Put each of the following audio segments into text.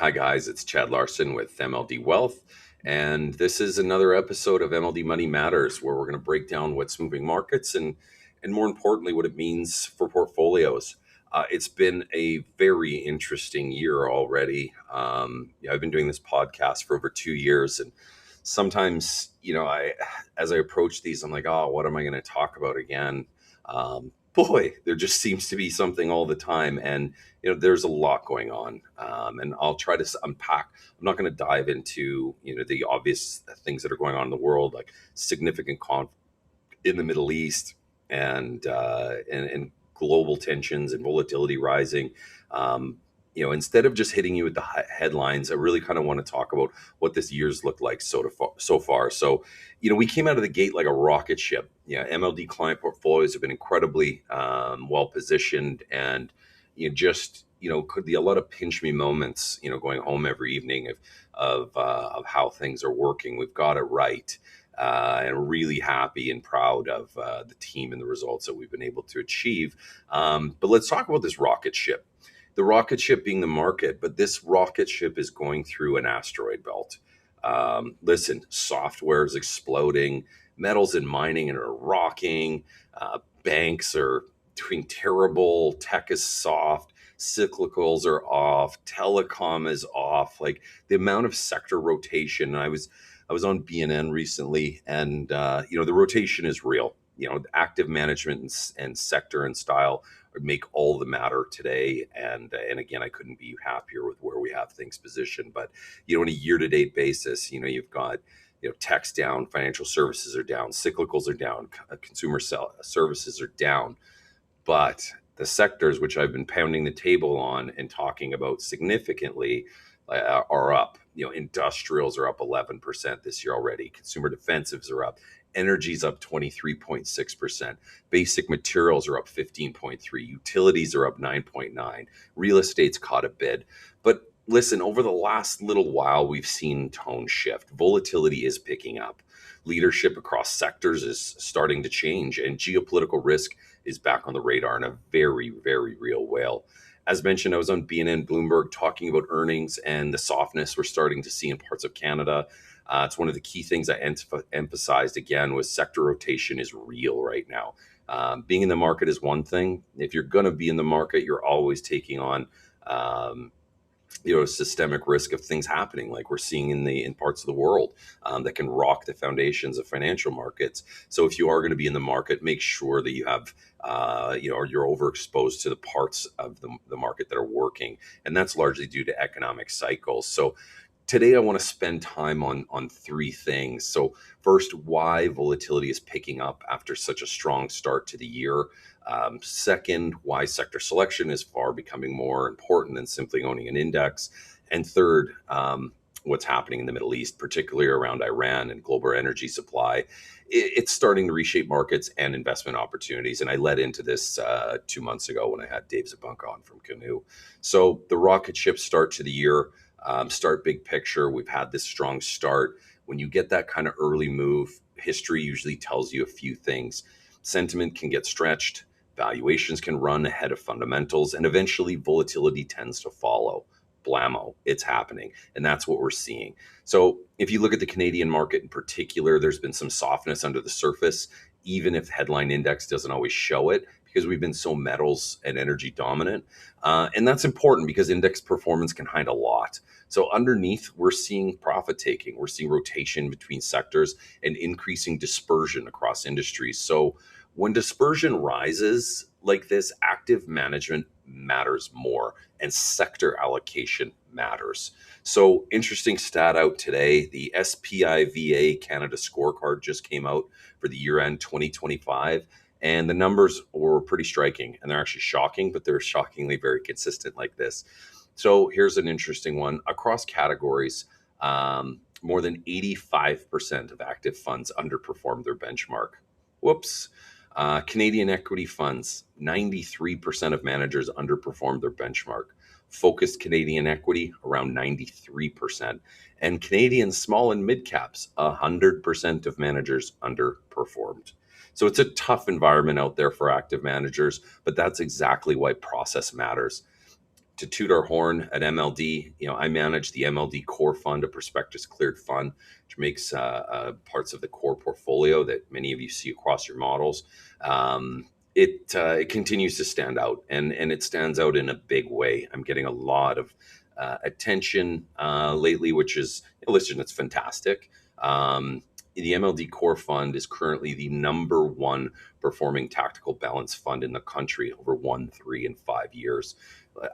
Hi, guys. It's Chad Larson with MLD Wealth. And this is another episode of MLD Money Matters, where we're going to break down what's moving markets and more importantly, what it means for portfolios. It's been a very interesting year already. I've been doing this podcast for over 2 years. And sometimes, as I approach these, I'm like, oh, what am I going to talk about again? Boy, there just seems to be something all the time. And there's a lot going on, and I'll try to unpack. I'm not going to dive into the obvious things that are going on in the world, like significant conflict in the Middle East and global tensions and volatility rising. Instead of just hitting you with the headlines, I really kind of want to talk about what this year's looked like so far. So, we came out of the gate like a rocket ship. Yeah, MLD client portfolios have been incredibly well positioned, and could be a lot of pinch me moments. Going home every evening of how things are working. We've got it right. And really happy and proud of the team and the results that we've been able to achieve. But let's talk about this rocket ship. The rocket ship being the market, but this rocket ship is going through an asteroid belt. Listen, software is exploding, metals and mining are rocking, banks are doing terrible, tech is soft, cyclicals are off, telecom is off. Like the amount of sector rotation. I was on BNN recently, and the rotation is real. Active management and sector and style make all the matter today. And again, I couldn't be happier with where we have things positioned. But on a year to date basis, you've got tech's down, financial services are down, cyclicals are down, consumer services are down, but the sectors which I've been pounding the table on and talking about significantly are up. Industrials are up 11% this year already. Consumer defensives are up. Energy's up 23.6%. Basic materials are up 15.3. Utilities are up 9.9. Real estate's caught a bid. But listen, over the last little while, we've seen tone shift. Volatility is picking up. Leadership across sectors is starting to change, and geopolitical risk is back on the radar in a very, very real way. As mentioned, I was on BNN Bloomberg talking about earnings and the softness we're starting to see in parts of Canada. It's one of the key things I emphasized again was sector rotation is real right now. Being in the market is one thing. If you're going to be in the market, you're always taking on systemic risk of things happening like we're seeing in parts of the world that can rock the foundations of financial markets. So if you are going to be in the market, make sure that you have or you're overexposed to the parts of the market that are working, and that's largely due to economic cycles. So today I want to spend time on three things. So first, why volatility is picking up after such a strong start to the year. Second, why sector selection is far becoming more important than simply owning an index. And third, what's happening in the Middle East, particularly around Iran and global energy supply. It's starting to reshape markets and investment opportunities. And I led into this 2 months ago when I had Dave Zabunk on from Canoe. So the rocket ship start to the year, start big picture. We've had this strong start. When you get that kind of early move, history usually tells you a few things. Sentiment can get stretched. Valuations can run ahead of fundamentals, and eventually volatility tends to follow. Blammo, it's happening. And that's what we're seeing. So if you look at the Canadian market in particular, there's been some softness under the surface, even if headline index doesn't always show it, because we've been so metals and energy dominant. And that's important because index performance can hide a lot. So underneath, we're seeing profit taking, we're seeing rotation between sectors and increasing dispersion across industries. So when dispersion rises like this, active management matters more and sector allocation matters. So interesting stat out today, the SPIVA Canada scorecard just came out for the year end 2025. And the numbers were pretty striking, and they're actually shocking, but they're shockingly very consistent like this. So here's an interesting one. Across categories, more than 85% of active funds underperformed their benchmark. Whoops. Canadian equity funds, 93% of managers underperformed their benchmark. Focused Canadian equity, around 93%. And Canadian small and mid caps, 100% of managers underperformed. So it's a tough environment out there for active managers, but that's exactly why process matters. to toot our horn at MLD, I manage the MLD Core Fund, a prospectus cleared fund, which makes parts of the core portfolio that many of you see across your models. It continues to stand out, and it stands out in a big way. I'm getting a lot of attention lately, which is, listen, it's fantastic. The MLD Core Fund is currently the number one performing tactical balance fund in the country over 1, 3, and 5 years.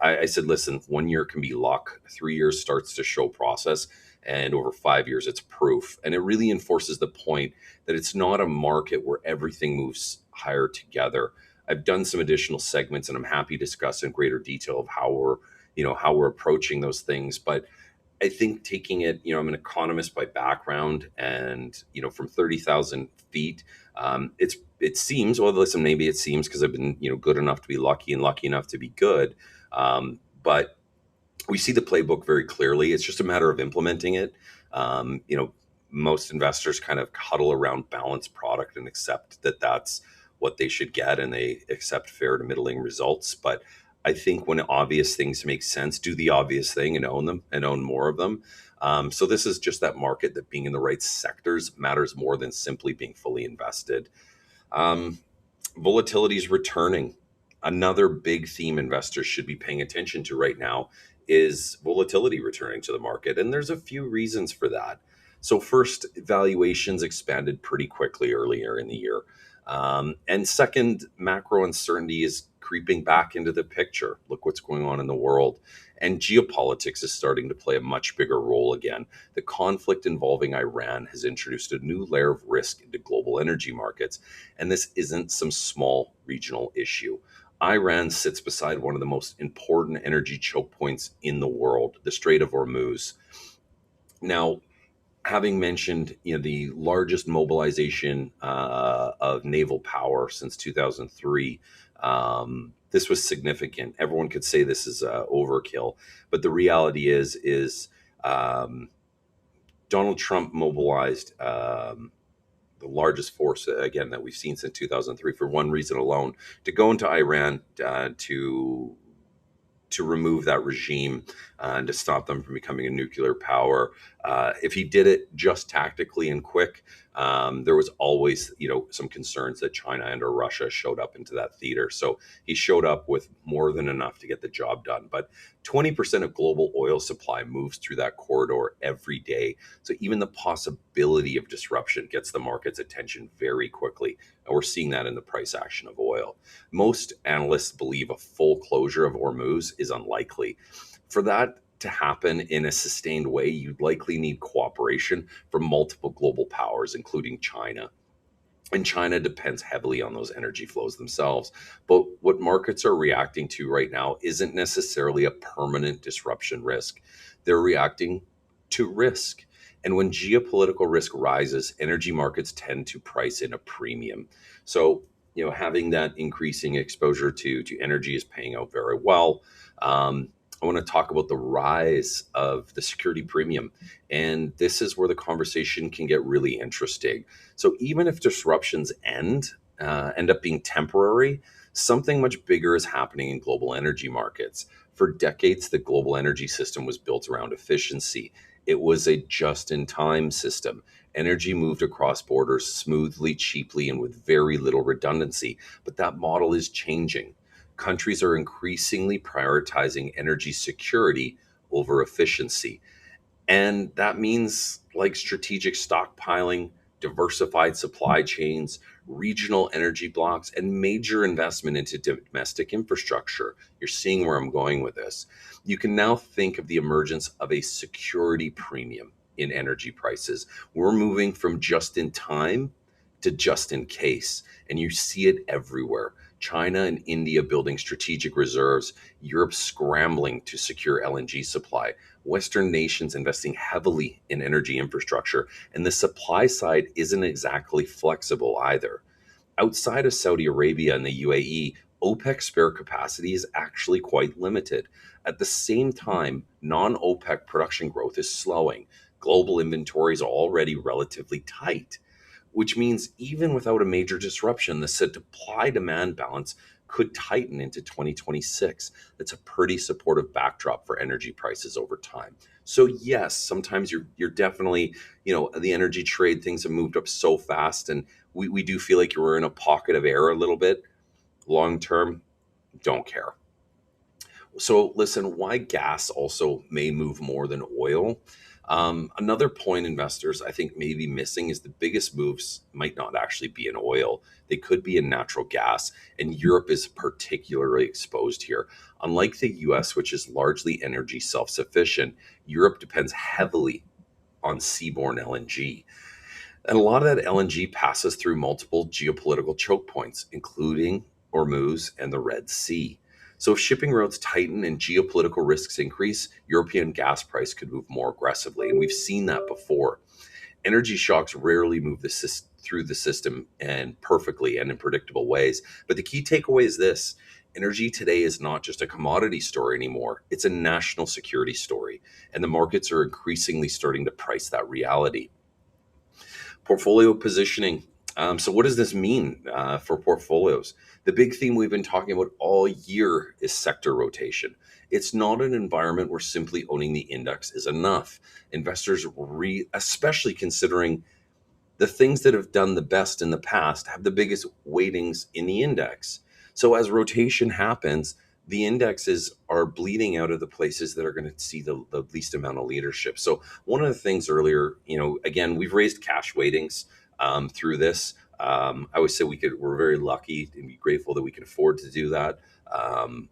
I said, listen, 1 year can be luck, 3 years starts to show process, and over 5 years, it's proof. And it really enforces the point that it's not a market where everything moves higher together. I've done some additional segments, and I'm happy to discuss in greater detail of how we're approaching those things. But I think taking it, I'm an economist by background, and from 30,000 feet, it seems. Well, listen, maybe it seems because I've been good enough to be lucky and lucky enough to be good. But we see the playbook very clearly. It's just a matter of implementing it. Most investors kind of huddle around balanced product and accept that that's what they should get, and they accept fair to middling results. But I think when obvious things make sense, do the obvious thing and own them and own more of them. So this is just that market that being in the right sectors matters more than simply being fully invested. Um, Volatility is returning. Another big theme investors should be paying attention to right now is volatility returning to the market. And there's a few reasons for that. So, first, valuations expanded pretty quickly earlier in the year. And second, macro uncertainty is creeping back into the picture. Look what's going on in the world. And geopolitics is starting to play a much bigger role again. The conflict involving Iran has introduced a new layer of risk into global energy markets. And this isn't some small regional issue. Iran sits beside one of the most important energy choke points in the world, the Strait of Hormuz. Now, having mentioned the largest mobilization of naval power since 2003, this was significant. Everyone could say this is overkill, but the reality is Donald Trump mobilized the largest force again that we've seen since 2003 for one reason alone: to go into Iran, to remove that regime and to stop them from becoming a nuclear power. If he did it just tactically and quick, there was always, some concerns that China and or Russia showed up into that theater. So he showed up with more than enough to get the job done. But 20% of global oil supply moves through that corridor every day. So even the possibility of disruption gets the market's attention very quickly. And we're seeing that in the price action of oil. Most analysts believe a full closure of Hormuz is unlikely. For that to happen in a sustained way, you'd likely need cooperation from multiple global powers, including China. And China depends heavily on those energy flows themselves. But what markets are reacting to right now isn't necessarily a permanent disruption risk. They're reacting to risk. And when geopolitical risk rises, energy markets tend to price in a premium. So, having that increasing exposure to energy is paying out very well. I want to talk about the rise of the security premium. And this is where the conversation can get really interesting. So even if disruptions end up being temporary, something much bigger is happening in global energy markets. For decades, the global energy system was built around efficiency. It was a just-in-time system. Energy moved across borders smoothly, cheaply, and with very little redundancy. But that model is changing. Countries are increasingly prioritizing energy security over efficiency. And that means like strategic stockpiling, diversified supply chains, regional energy blocks, and major investment into domestic infrastructure. You're seeing where I'm going with this. You can now think of the emergence of a security premium in energy prices. We're moving from just in time to just in case, and you see it everywhere. China and India building strategic reserves, Europe scrambling to secure LNG supply, Western nations investing heavily in energy infrastructure, and the supply side isn't exactly flexible either. Outside of Saudi Arabia and the UAE, OPEC spare capacity is actually quite limited. At the same time, non OPEC production growth is slowing. Global inventories are already relatively tight, which means even without a major disruption, the supply demand balance could tighten into 2026. That's a pretty supportive backdrop for energy prices over time. So yes, sometimes you're definitely, the energy trade, things have moved up so fast, and we do feel like you're in a pocket of air a little bit. Long term, don't care. So listen, why gas also may move more than oil. Another point investors I think may be missing is the biggest moves might not actually be in oil. They could be in natural gas, and Europe is particularly exposed here. Unlike the US, which is largely energy self sufficient, Europe depends heavily on seaborne LNG. And a lot of that LNG passes through multiple geopolitical choke points, including Hormuz and the Red Sea. So if shipping routes tighten and geopolitical risks increase, European gas price could move more aggressively. And we've seen that before. Energy shocks rarely move through the system and perfectly and in predictable ways. But the key takeaway is this: energy today is not just a commodity story anymore. It's a national security story. And the markets are increasingly starting to price that reality. Portfolio positioning. So, what does this mean for portfolios? The big theme we've been talking about all year is sector rotation. It's not an environment where simply owning the index is enough. Investors, especially considering the things that have done the best in the past, have the biggest weightings in the index. So as rotation happens, the indexes are bleeding out of the places that are going to see the least amount of leadership. So one of the things earlier, again, we've raised cash weightings through this. I always say we're very lucky and be grateful that we can afford to do that.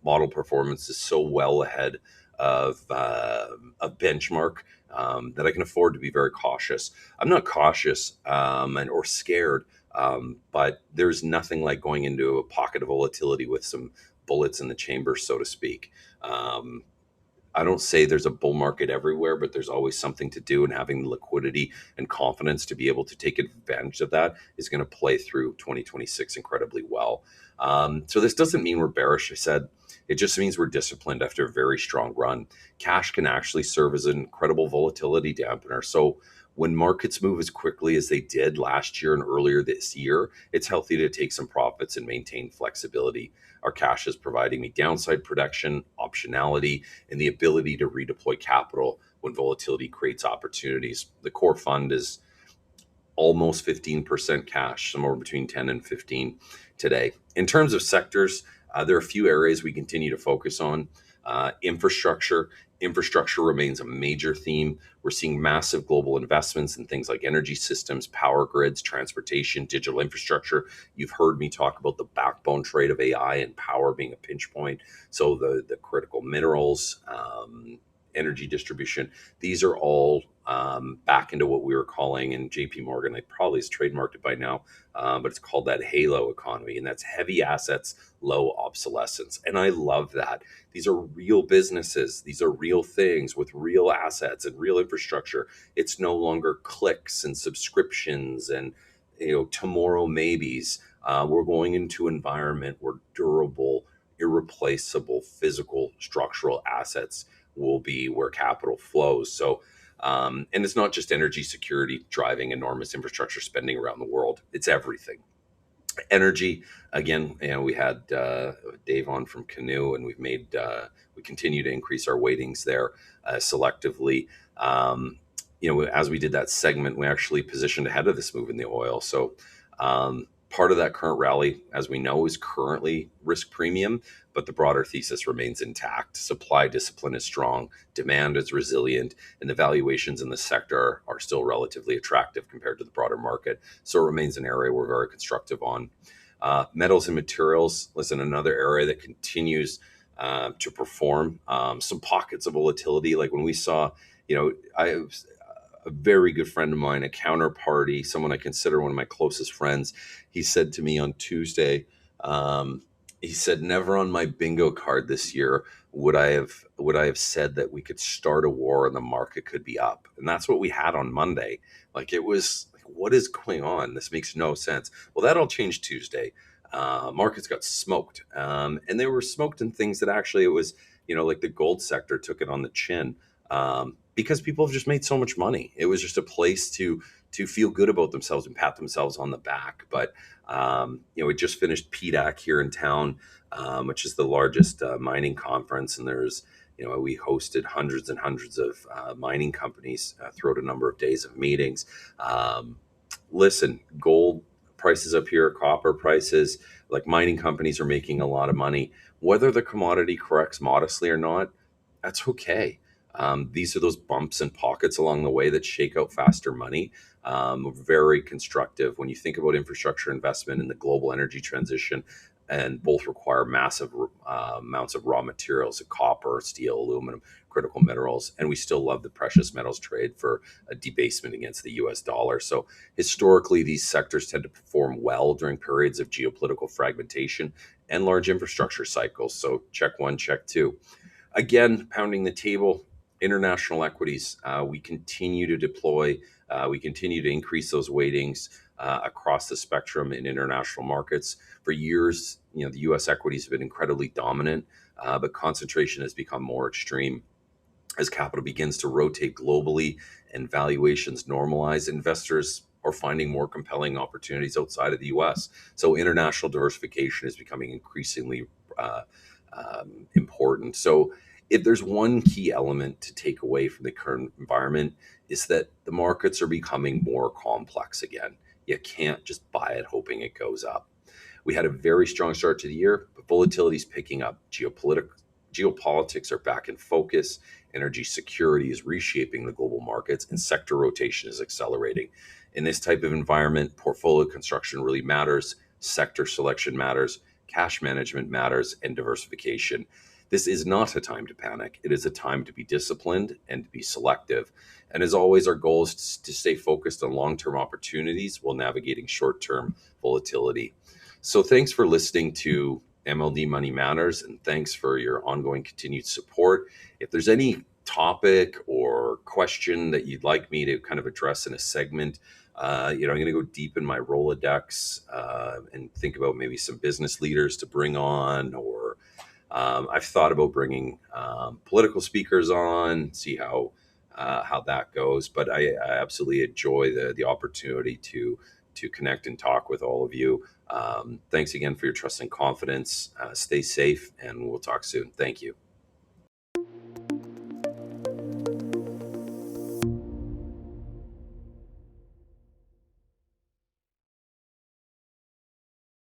Model performance is so well ahead of a benchmark that I can afford to be very cautious. I'm not cautious or scared, but there's nothing like going into a pocket of volatility with some bullets in the chamber, so to speak. Um, I don't say there's a bull market everywhere, but there's always something to do, and having the liquidity and confidence to be able to take advantage of that is going to play through 2026 incredibly well. So this doesn't mean we're bearish. I said it just means we're disciplined after a very strong run. Cash can actually serve as an incredible volatility dampener. So when markets move as quickly as they did last year and earlier this year, it's healthy to take some profits and maintain flexibility. Our cash is providing me downside protection, optionality, and the ability to redeploy capital when volatility creates opportunities. The core fund is almost 15% cash, somewhere between 10 and 15 today. In terms of sectors, there are a few areas we continue to focus on. Infrastructure. Infrastructure remains a major theme. We're seeing massive global investments in things like energy systems, power grids, transportation, digital infrastructure. You've heard me talk about the backbone trade of AI and power being a pinch point. So the critical minerals, energy distribution, these are all back into what we were calling, and JP Morgan, they probably has trademarked it by now, but it's called that halo economy, and that's heavy assets, low obsolescence. And I love that. These are real businesses. These are real things with real assets and real infrastructure. It's no longer clicks and subscriptions and tomorrow maybes. We're going into an environment where durable, irreplaceable, physical, structural assets will be where capital flows. So, and it's not just energy security driving enormous infrastructure spending around the world. It's everything. Energy, again, we had Dave on from Canoe, and we continue to increase our weightings there selectively. As we did that segment, we actually positioned ahead of this move in the oil. So part of that current rally, as we know, is currently risk premium, but the broader thesis remains intact. Supply discipline is strong, demand is resilient, and the valuations in the sector are still relatively attractive compared to the broader market. So it remains an area we're very constructive on. Metals and materials, listen, another area that continues to perform. Some pockets of volatility, like when we saw, I a very good friend of mine, a counterparty, someone I consider one of my closest friends. He said to me on Tuesday, he said, "Never on my bingo card this year would I have said that we could start a war and the market could be up." And that's what we had on Monday. Like it was like, what is going on? This makes no sense. Well, that all changed Tuesday. Markets got smoked, and they were smoked in things that actually it was, like the gold sector took it on the chin. Because people have just made so much money. It was just a place to feel good about themselves and pat themselves on the back. But we just finished PDAC here in town. which is the largest mining conference. And we hosted hundreds and hundreds of mining companies throughout a number of days of meetings. Um, Listen, gold prices up here, copper prices, like mining companies are making a lot of money. Whether the commodity corrects modestly or not, that's okay. These are those bumps and pockets along the way that shake out faster money. Very constructive when you think about infrastructure investment in the global energy transition, and both require massive amounts of raw materials, like copper, steel, aluminum, critical minerals, and we still love the precious metals trade for a debasement against the US dollar. So historically, these sectors tend to perform well during periods of geopolitical fragmentation and large infrastructure cycles. So check one, check two. Again, pounding the table, international equities. We continue to deploy, we continue to increase those weightings across the spectrum in international markets. For years, the US equities have been incredibly dominant, but concentration has become more extreme. As capital begins to rotate globally and valuations normalize, investors are finding more compelling opportunities outside of the US. So international diversification is becoming increasingly important. So if there's one key element to take away from the current environment, is that the markets are becoming more complex again. You can't just buy it hoping it goes up. We had a very strong start to the year, but volatility is picking up. Geopolitics are back in focus. Energy security is reshaping the global markets, and sector rotation is accelerating. In this type of environment, portfolio construction really matters, sector selection matters, cash management matters, and diversification. This is not a time to panic. It is a time to be disciplined and to be selective. And as always, our goal is to stay focused on long term opportunities while navigating short term volatility. So thanks for listening to MLD Money Matters, and thanks for your ongoing continued support. If there's any topic or question that you'd like me to kind of address in a segment, I'm going to go deep in my Rolodex and think about maybe some business leaders to bring on, or I've thought about bringing political speakers on, see how that goes. But I absolutely enjoy the opportunity to connect and talk with all of you. Thanks again for your trust and confidence. Stay safe, and we'll talk soon. Thank you.